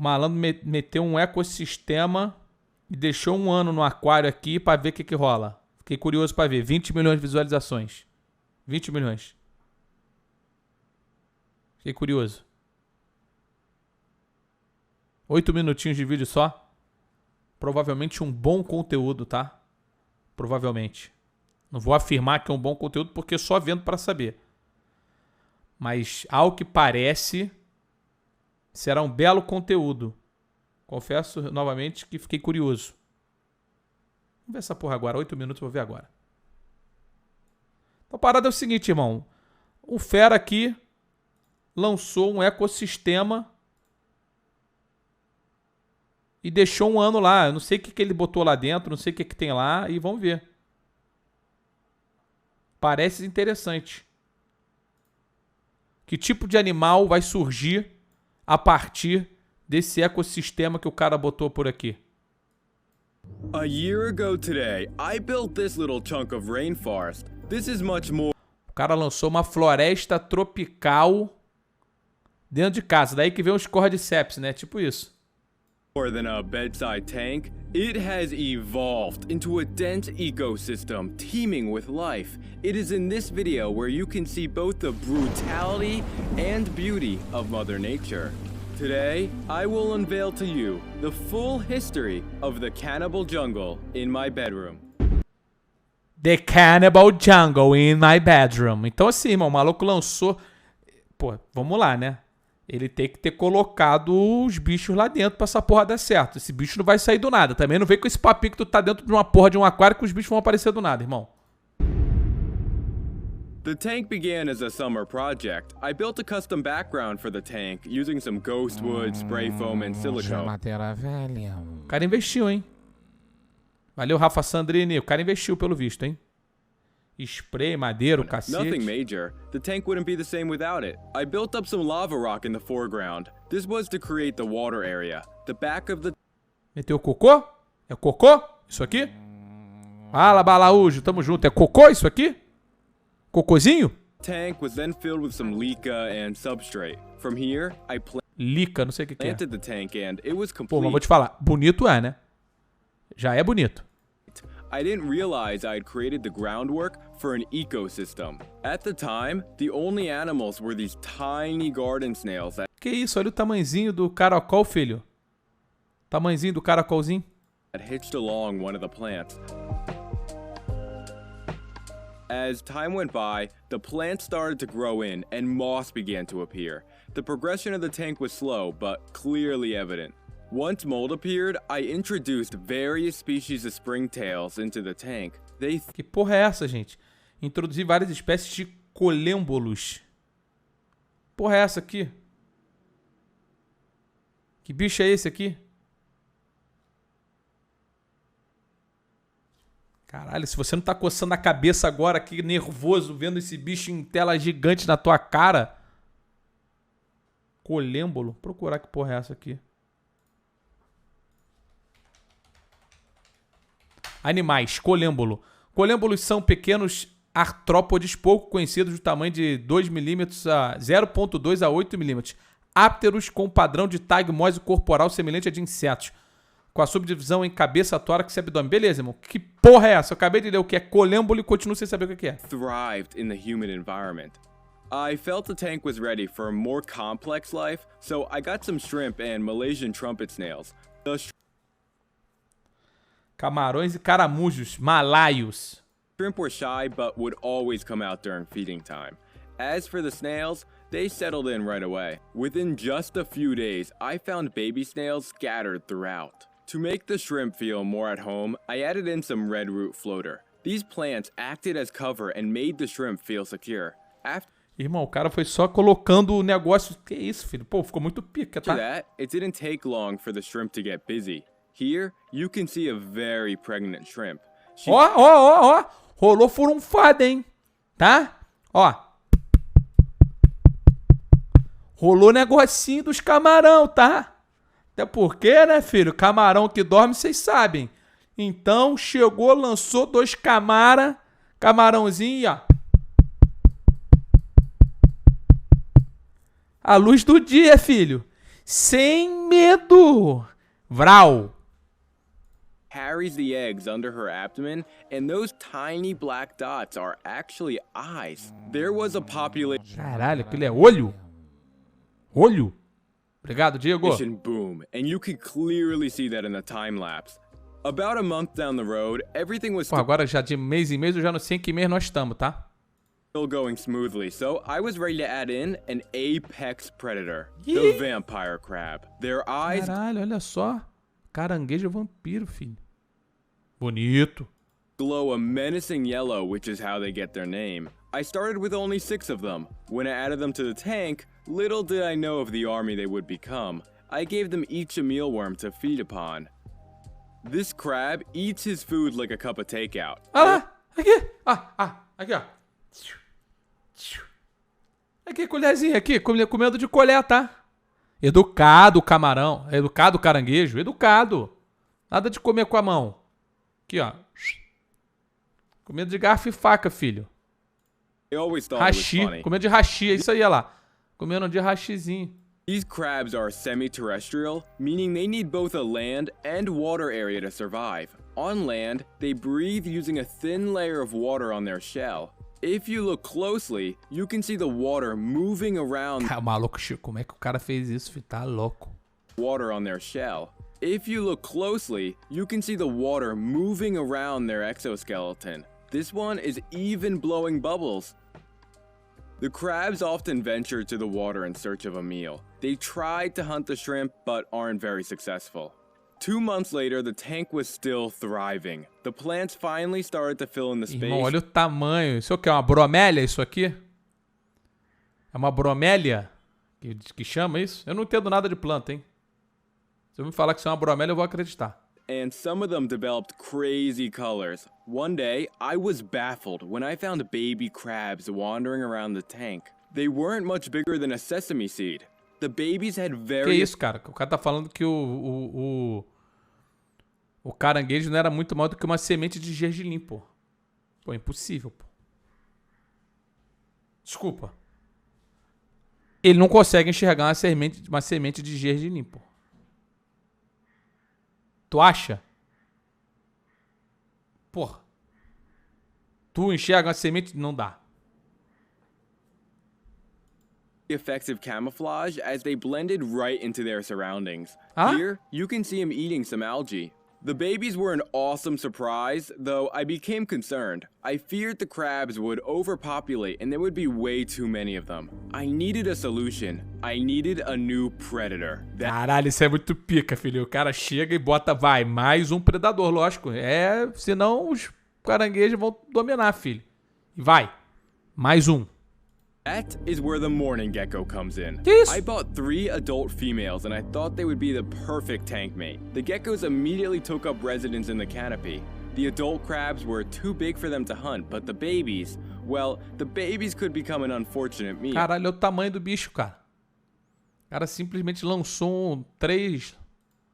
malandro meteu um ecossistema e deixou 1 ano no aquário aqui pra ver o que rola. Fiquei curioso pra ver. 20 milhões de visualizações. 20 milhões. Fiquei curioso. 8 minutinhos de vídeo só. Provavelmente um bom conteúdo, tá? Provavelmente. Não vou afirmar que é um bom conteúdo porque só vendo pra saber. Mas, ao que parece, será um belo conteúdo. Confesso novamente que fiquei curioso. Vamos ver essa porra agora. 8 minutos, vou ver agora. Então a parada é o seguinte, irmão. O fera aqui lançou um ecossistema e deixou 1 ano lá. Eu não sei o que ele botou lá dentro, não sei o que tem lá e vamos ver. Parece interessante. Que tipo de animal vai surgir a partir desse ecossistema que o cara botou por aqui? A year ago today, I built this little chunk of rainforest. This is much more. O cara lançou uma floresta tropical dentro de casa. Daí que vem os cordyceps, né? Tipo isso. More than a bedside tank, it has evolved into a dense ecosystem teeming with life. It is in this video where you can see both the brutality and beauty of Mother Nature. Today, I will unveil to you the full history of the cannibal jungle in my bedroom. The Cannibal Jungle in my bedroom. Então assim, irmão, o maluco lançou... Pô, vamos lá, né? Ele tem que ter colocado os bichos lá dentro pra essa porra dar certo. Esse bicho não vai sair do nada. Também não vem com esse papinho que tu tá dentro de uma porra de um aquário que os bichos vão aparecer do nada, irmão. The tank began as a summer project. I built a custom background for the tank using some ghost wood, spray foam and silicone. O cara investiu, hein? Valeu, Rafa Sandrini. O cara investiu pelo visto, hein? Spray, madeira, cacete. Nothing major. The tank wouldn't be the same without it. I built up some lava rock in the foreground. This was to create the water area. The back of the... Meteu cocô? É cocô? Isso aqui? Fala, balaújo. Tamo junto. É cocô isso aqui? Cocôzinho? Tank was then filled with some leca and substrate. From here, I Lica, não sei o que é. planted the tank and it was Pô, mas vou complete. te falar. Bonito é, né? Já é bonito. I didn't realize I had created the groundwork for an ecosystem. At the time, the only animals were these tiny garden snails that Que isso? Olha o tamanzinho do caracol, filho. Tamanzinho do caracolzinho. hitched along one of the plants. As time went by, the plant started to grow in and moss began to appear. The progression of the tank was slow, but clearly evident. Once mold appeared, I introduced various species of springtails into the tank. Que porra é essa, gente? Introduzi várias espécies de colêmbolos. Porra é essa aqui? Que bicho é esse aqui? Caralho, se você não tá coçando a cabeça agora aqui, nervoso, vendo esse bicho em tela gigante na tua cara. Colêmbolo? Vou procurar que porra é essa aqui. Animais, colêmbolo. Colêmbolos são pequenos artrópodes pouco conhecidos do tamanho de 2 milímetros a 0,2 a 8 milímetros. Ápteros com padrão de tagmose corporal semelhante a de insetos. Com a subdivisão em cabeça, tórax e abdômen. Beleza, irmão. Que porra é essa? Eu acabei de ler o que é colêmbolo e continuo sem saber o que é. Thrived in the humid environment. I felt the tank was ready for a more complex life, so I got some shrimp and Malaysian trumpet snails. The Camarões e caramujos malaios. shrimp were shy but would always come out during feeding time. As for the snails, they settled in right away. Within just a few days, I found baby snails scattered throughout. To make the shrimp feel more at home, I added in some red root floater. These plants acted as cover and made the shrimp feel secure. Irmão, o cara foi só colocando o negócio. Que isso, filho? Pô, ficou muito pica, tá? After that, it didn't take long for the shrimp to get busy. Here, you can see a very pregnant shrimp. Ó. Rolou furunfada, hein? Tá? Ó. Rolou negocinho dos camarão, tá? Até porque, né, filho? Camarão que dorme, vocês sabem. Então, chegou, lançou 2 camarãozinho, ó. A luz do dia, filho. Sem medo. Vral. Carries the eggs under her abdomen, and those tiny black dots are actually eyes. There was a population Caralho, aquele é olho? Olho? Obrigado, Diego. boom, and you can clearly see that in the time lapse. About a month down the road, everything was Pô, agora já de mês em mês eu já não sei em que mês nós estamos, tá? still going smoothly, so I was ready to add in an apex predator, the vampire crab. Their eyes Caralho, olha só. Caranguejo vampiro, filho. Bonito. glow a menacing yellow, which is how they get their name. I started with only 6 of them. When I added them to the tank, little did I know of the army they would become. I gave them each a mealworm to feed upon. This crab eats his food like a cup of takeout. Ah lá, aqui. Aqui, ó. Aqui, colherzinha, aqui, comendo de colher, tá? Educado, camarão. Educado, caranguejo. Educado. Nada de comer com a mão. Aqui, ó. Comendo de garfo e faca, filho. I always thought it was Hashi. funny. Comendo de hashi, é isso aí, olha lá. Comendo de hashizinho. These crabs are semi-terrestrial, meaning they need both a land and water area to survive. On land, they breathe using a thin layer of water on their shell. If you look closely, you can see the water moving around Cara, maluco, Chico, como é que o cara fez isso, filho? Tá louco. water on their shell. If you look closely, you can see the water moving around their exoskeleton. This one is even blowing bubbles. The crabs often venture to the water in search of a meal. They tried to hunt the shrimp, but aren't very successful. 2 months later, the tank was still thriving. The plants finally started to fill in the space. Irmão, olha o tamanho. Isso aqui é uma bromélia, isso aqui? É uma bromélia? Que chama isso? Eu não entendo nada de planta, hein? Se eu me falar que isso é uma bromélia, eu vou acreditar. And some of them developed crazy colors. One day, I was baffled when I found baby crabs wandering around the tank. They weren't much bigger than a sesame seed. The babies had Que very isso, cara? O cara tá falando que o caranguejo não era muito maior do que uma semente de gergelim, pô. Pô, impossível, pô. Desculpa. Ele não consegue enxergar uma semente de gergelim, pô. Tu acha? Porra. Tu enxerga uma semente? Não dá. effective camouflage as they blended right into their surroundings. Huh? Here, you can see him eating some algae. The babies were an awesome surprise, though I became concerned. I feared the crabs would overpopulate and there would be way too many of them. I needed a solution. I needed a new predator. Caralho, isso é muito pica, filho. O cara chega e bota, vai, mais um predador, lógico. Senão os caranguejos vão dominar, filho. E vai, mais um. That is where the morning gecko comes in. Yes. I bought 3 adult females and I thought they would be the perfect tank mate. The geckos immediately took up residence in the canopy. The adult crabs were too big for them to hunt, but the babies, well, the babies could become an unfortunate meal. Caralho, é o tamanho do bicho, cara. O cara simplesmente lançou 3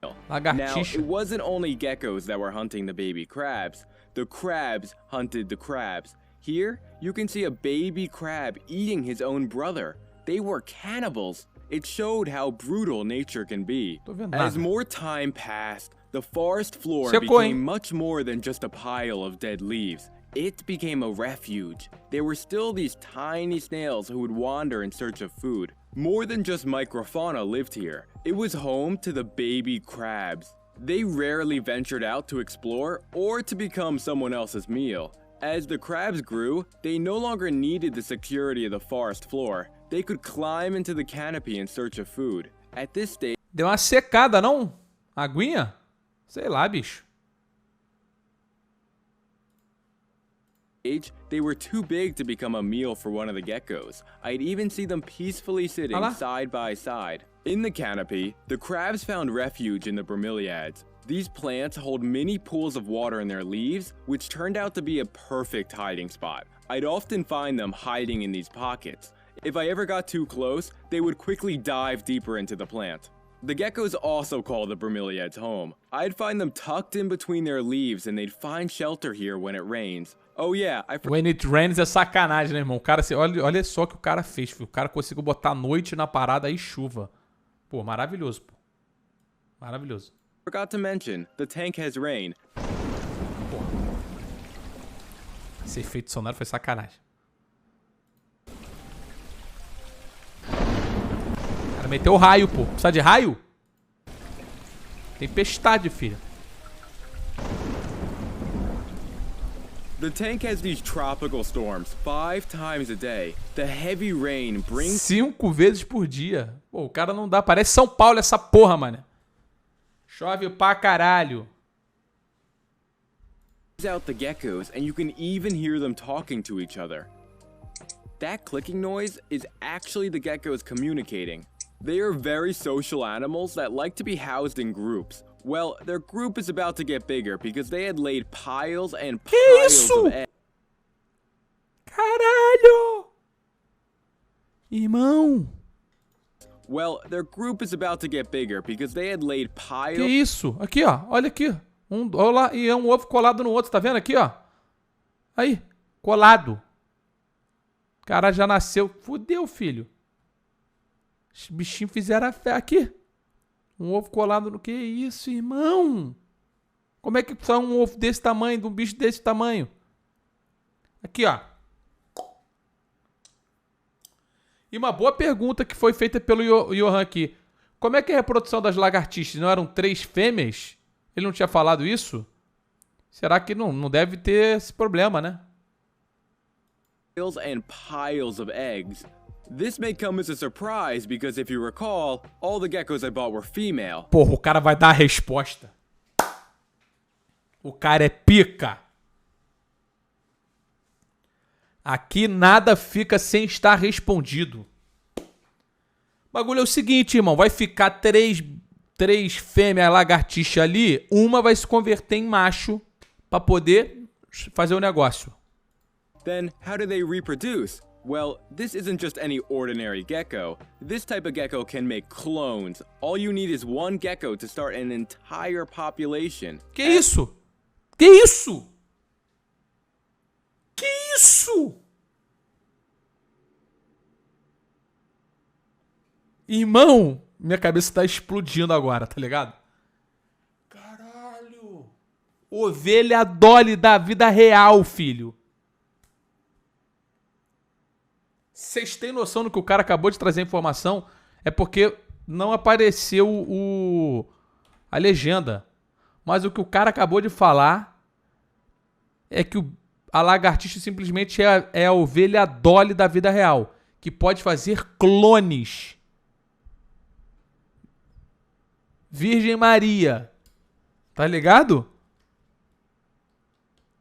Now, lagartixas. it wasn't only geckos that were hunting the baby crabs. The crabs hunted the crabs. Here, you can see a baby crab eating his own brother. They were cannibals. It showed how brutal nature can be. Tô vendo As nada. more time passed, the forest floor Secou, hein? became much more than just a pile of dead leaves. It became a refuge. There were still these tiny snails who would wander in search of food. More than just microfauna lived here. It was home to the baby crabs. They rarely ventured out to explore or to become someone else's meal. As the crabs grew, they no longer needed the security of the forest floor. They could climb into the canopy in search of food. At this stage, Deu uma secada, não? Aguinha? Sei lá, bicho. they were too big to become a meal for one of the geckos. I'd even see them peacefully sitting Olha lá. side by side. In the canopy, the crabs found refuge in the bromeliads. These plants hold many pools of water in their leaves, which turned out to be a perfect hiding spot. I'd often find them hiding in these pockets. If I ever got too close, they would quickly dive deeper into the plant. The geckos also call the bromeliads home. I'd find them tucked in between their leaves and they'd find shelter here when it rains. Oh yeah, I forgot. When it rains é sacanagem, né, irmão? O cara, olha só o que o cara fez, filho. O cara conseguiu botar noite na parada e chuva. Pô, maravilhoso, pô. Maravilhoso. Forgot to mention, the tank has rain. Pô. Esse efeito sonoro foi sacanagem. O cara meteu o raio, pô. Precisa de raio? Tempestade, filho. The tank has these tropical storms 5 times a day. The heavy rain brings 5 vezes por dia. Pô, o cara não dá. Parece São Paulo essa porra, mano. Chove pra caralho. out the geckos, and you can even hear them talking to each other. That clicking noise is actually the geckos communicating. They are very social animals that like to be housed in groups. Well, their group is about to get bigger because they had laid piles and piles of eggs. Caralho! Irmão! Well, their group is about to get bigger because they had laid piles. Que isso? Aqui, ó. Olha aqui. Olha lá. E é um ovo colado no outro. Tá vendo aqui, ó? Aí. Colado. O cara já nasceu. Fudeu, filho. Os bichinhos fizeram a fé. Aqui. Um ovo colado no... Que isso, irmão? Como é que sai um ovo desse tamanho, de um bicho desse tamanho? Aqui, ó. E uma boa pergunta que foi feita pelo Johan aqui. Como é que é a reprodução das lagartixas? Não eram 3 fêmeas? Ele não tinha falado isso? Será que não deve ter esse problema, né? And piles of eggs. This may come as a surprise because if you recall, all the geckos I bought were female. Porra, o cara vai dar a resposta. O cara é pica. Aqui nada fica sem estar respondido. O bagulho é o seguinte, irmão. Vai ficar 3 fêmeas lagartixa ali. Uma vai se converter em macho pra poder fazer o negócio. Then, how do they reproduce? Well, this isn't just any ordinary gecko. This type of gecko can make clones. All you need is one gecko to start an entire population. Que isso? Que isso? Que isso? Irmão, minha cabeça tá explodindo agora, tá ligado? Caralho. Ovelha Dolly da vida real, filho. Vocês têm noção do que o cara acabou de trazer a informação? É porque não apareceu a legenda. Mas o que o cara acabou de falar é que a lagartixa simplesmente é a ovelha Dolly da vida real. Que pode fazer clones. Virgem Maria. Tá ligado?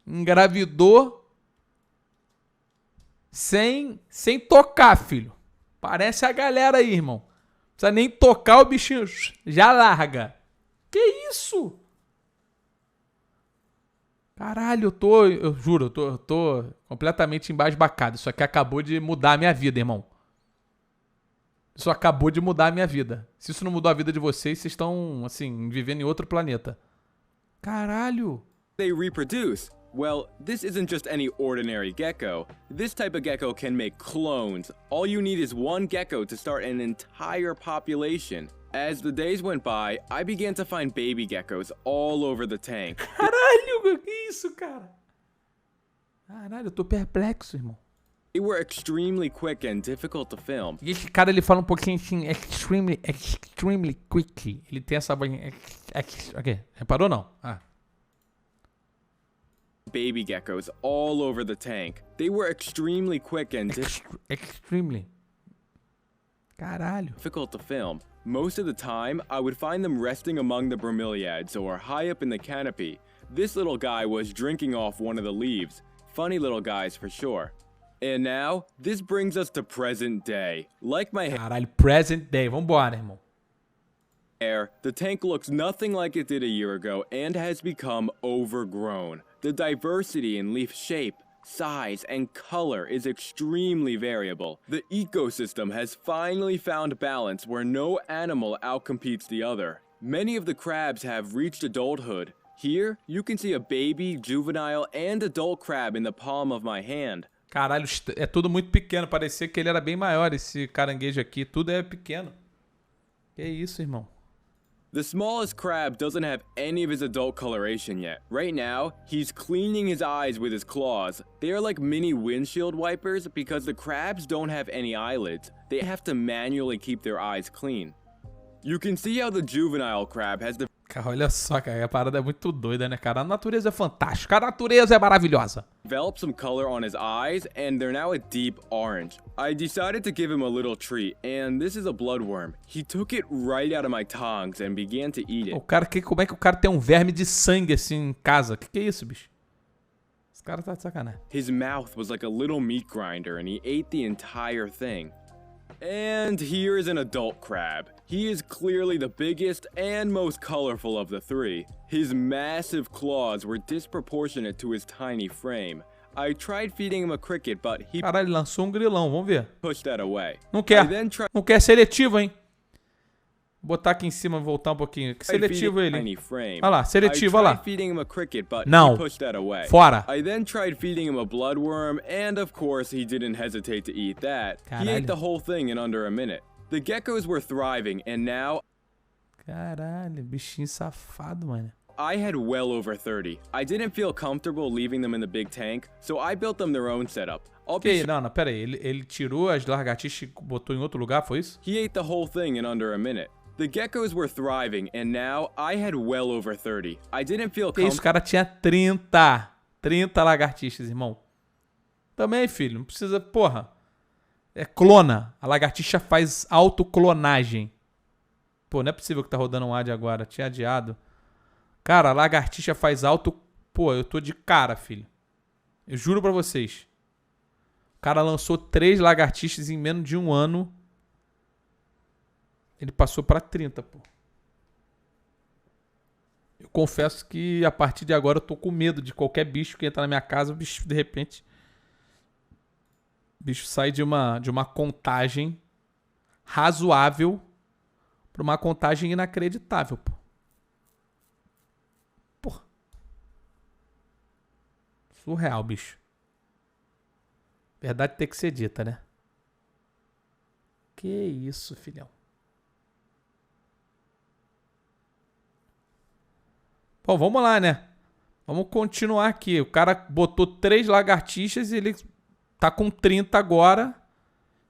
Engravidou sem tocar, filho. Parece a galera aí, irmão. Não precisa nem tocar, o bichinho já larga. Que isso? Caralho, eu juro, eu tô completamente embasbacado. Isso aqui acabou de mudar a minha vida, irmão. Isso acabou de mudar a minha vida. Se isso não mudou a vida de vocês, vocês estão, assim, vivendo em outro planeta. Caralho. They reproduce. Well, this isn't just any ordinary gecko. This type of gecko can make clones. All you need is one gecko to start an entire population. As the days went by, I began to find baby geckos all over the tank. Caralho, que isso, cara? Caralho, eu tô perplexo, irmão. They were extremely quick and difficult to film. E esse cara, ele fala um pouquinho assim, extremely quick. Ele tem essa... Ok, reparou não? Ah. Baby geckos all over the tank. They were extremely quick and extremely. Caralho. difficult to film. Most of the time, I would find them resting among the bromeliads or high up in the canopy. This little guy was drinking off one of the leaves. Funny little guys for sure. And now, this brings us to present day. Like my Caralho, present day. Vambora, irmão. hair, the tank looks nothing like it did a year ago and has become overgrown. The diversity in leaf shape, size, and color is extremely variable. The ecosystem has finally found balance where no animal outcompetes the other. Many of the crabs have reached adulthood. Here, you can see a baby, juvenile, and adult crab in the palm of my hand. Caralho, é tudo muito pequeno. Parecia que ele era bem maior, esse caranguejo aqui. Tudo é pequeno. Que isso, irmão? The smallest crab doesn't have any of his adult coloration yet. Right now, he's cleaning his eyes with his claws. They are like mini windshield wipers because the crabs don't have any eyelids. They have to manually keep their eyes clean. You can see how the juvenile crab has Cara, olha só, cara, a parada é muito doida, né, cara? A natureza é fantástica, a natureza é maravilhosa. Developed some color on his eyes, and they're now a deep orange. I decided to give him a little treat, and this is a bloodworm. He took it right out of my tongs and began to eat it. O cara, como é que o cara tem um verme de sangue assim em casa? Que é isso, bicho? Esse cara tá de sacanagem. His mouth was like a little meat grinder, and he ate the entire thing. And here is an adult crab. He is clearly the biggest and most colorful of the three. His massive claws were disproportionate to his tiny frame. I tried feeding him a cricket, but he Caralho, ele lançou um grilão, vamos ver. pushed that away. Não quer. Não quer, seletivo, hein? Vou botar aqui em cima e voltar um pouquinho. Que seletivo ele. Olha lá, seletivo, olha lá. Não. Fora. I then tried feeding him a bloodworm, and of course he didn't hesitate to eat that. Caralho. He ate the whole thing in under a minute. The geckos were thriving, and now Caralho, bichinho safado, mano. I had well over 30. I didn't feel comfortable leaving them in the big tank, so I built them their own setup. Não, pera aí. Ele tirou as lagartixas e botou em outro lugar, foi isso? He ate the whole thing in under a minute. The geckos were thriving, and now I had well over 30. I didn't feel comfortable. Esse cara tinha 30 lagartixas, irmão. Também, filho, não precisa, porra. É clona. A lagartixa faz autoclonagem. Pô, não é possível que tá rodando um ad agora. Tinha adiado. Cara, a lagartixa faz auto... Pô, eu tô de cara, filho. Eu juro pra vocês. O cara lançou 3 lagartixas em menos de um ano. Ele passou pra 30, pô. Eu confesso que a partir de agora eu tô com medo de qualquer bicho que entra na minha casa. O bicho, de repente... O bicho sai de uma contagem razoável pra uma contagem inacreditável, pô. Porra. Surreal, bicho. Verdade tem que ser dita, né? Que isso, filhão. Bom, vamos lá, né? Vamos continuar aqui. O cara botou 3 lagartixas e ele tá com 30 agora.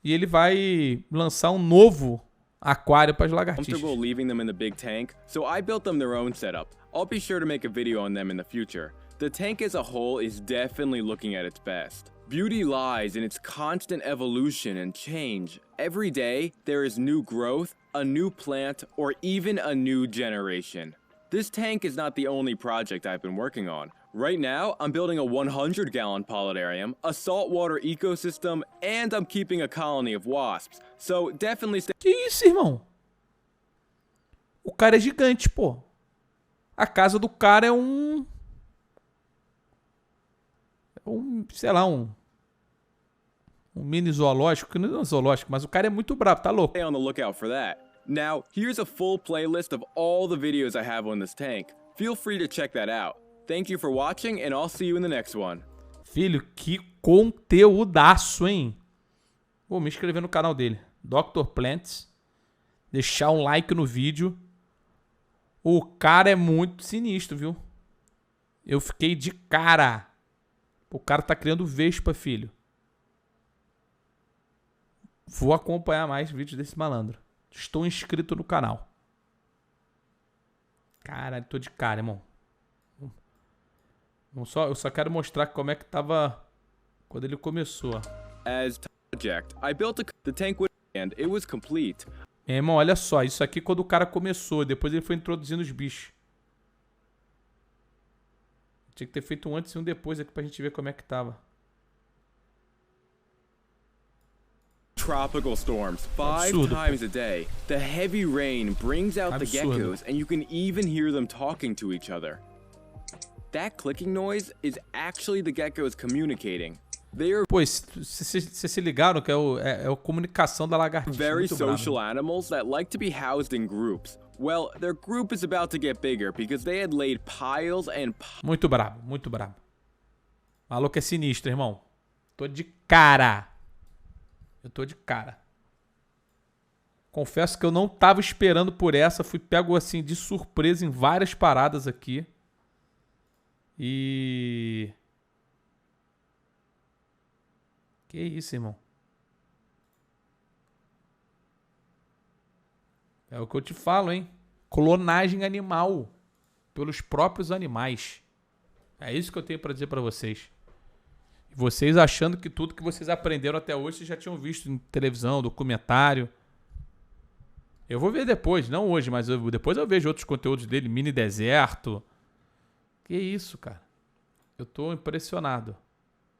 E ele vai lançar um novo aquário para as lagartixas. Comfortable leaving them in the big tank, so I built them their own setup. I'll be sure to make a video on them in the future. The tank as a whole is definitely looking at its best. Beauty lies in its constant evolution and change. Every day, there is new growth, a new plant, or even a new generation. This tank is not the only project I've been working on. Right now, I'm building a 100-gallon pollinarium, a saltwater ecosystem, and I'm keeping a colony of wasps. So definitely stay... Que isso, irmão? O cara é gigante, pô. A casa do cara é sei lá, um mini zoológico, que não é um zoológico, mas o cara é muito brabo, tá louco. Stay on the lookout for that. Now, here's a full playlist of all the videos I have on this tank. Feel free to check that out. Thank you for watching, and I'll see you in the next one. Filho, que conteúdaço, hein? Vou me inscrever no canal dele, Dr. Plants. Deixar um like no vídeo. O cara é muito sinistro, viu? Eu fiquei de cara. O cara tá criando vespa, filho. Vou acompanhar mais vídeos desse malandro. Estou inscrito no canal. Caralho, tô de cara, irmão. Eu só quero mostrar como é que tava quando ele começou. As project, I built the tank and it was complete. Irmão, olha só, isso aqui quando o cara começou, depois ele foi introduzindo os bichos. Tinha que ter feito um antes e um depois aqui pra gente ver como é que tava. Tropical storms 5 times a day. The heavy rain brings out the geckos and you can even hear them talking to each other. That clicking noise is actually the geckos communicating. They are vocês se ligaram que é a comunicação da lagartixa. Very social animals that like to be housed in groups. Well, their group is about to get bigger because they had laid piles and Muito brabo, muito brabo. O maluco é sinistro, irmão. Tô de cara. Eu tô de cara. Confesso que eu não tava esperando por essa. Fui pego assim de surpresa em várias paradas aqui. E... Que isso, irmão? É o que eu te falo, hein? Clonagem animal. Pelos próprios animais. É isso que eu tenho pra dizer pra vocês. E vocês achando que tudo que vocês aprenderam até hoje vocês já tinham visto em televisão, documentário. Eu vou ver depois, não hoje, mas depois eu vejo outros conteúdos dele, mini deserto. Que isso, cara. Eu tô impressionado.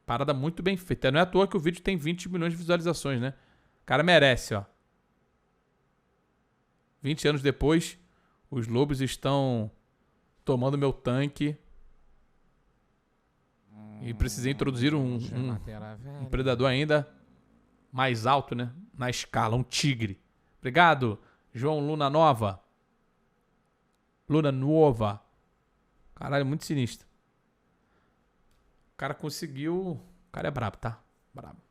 Parada muito bem feita. Não é à toa que o vídeo tem 20 milhões de visualizações, né? O cara merece, ó. 20 anos depois, os lobos estão tomando meu tanque. E precisei introduzir um predador ainda mais alto, né? Na escala, um tigre. Obrigado, João Luna Nova. Luna Nova. Caralho, muito sinistro. O cara conseguiu... O cara é brabo, tá? Brabo.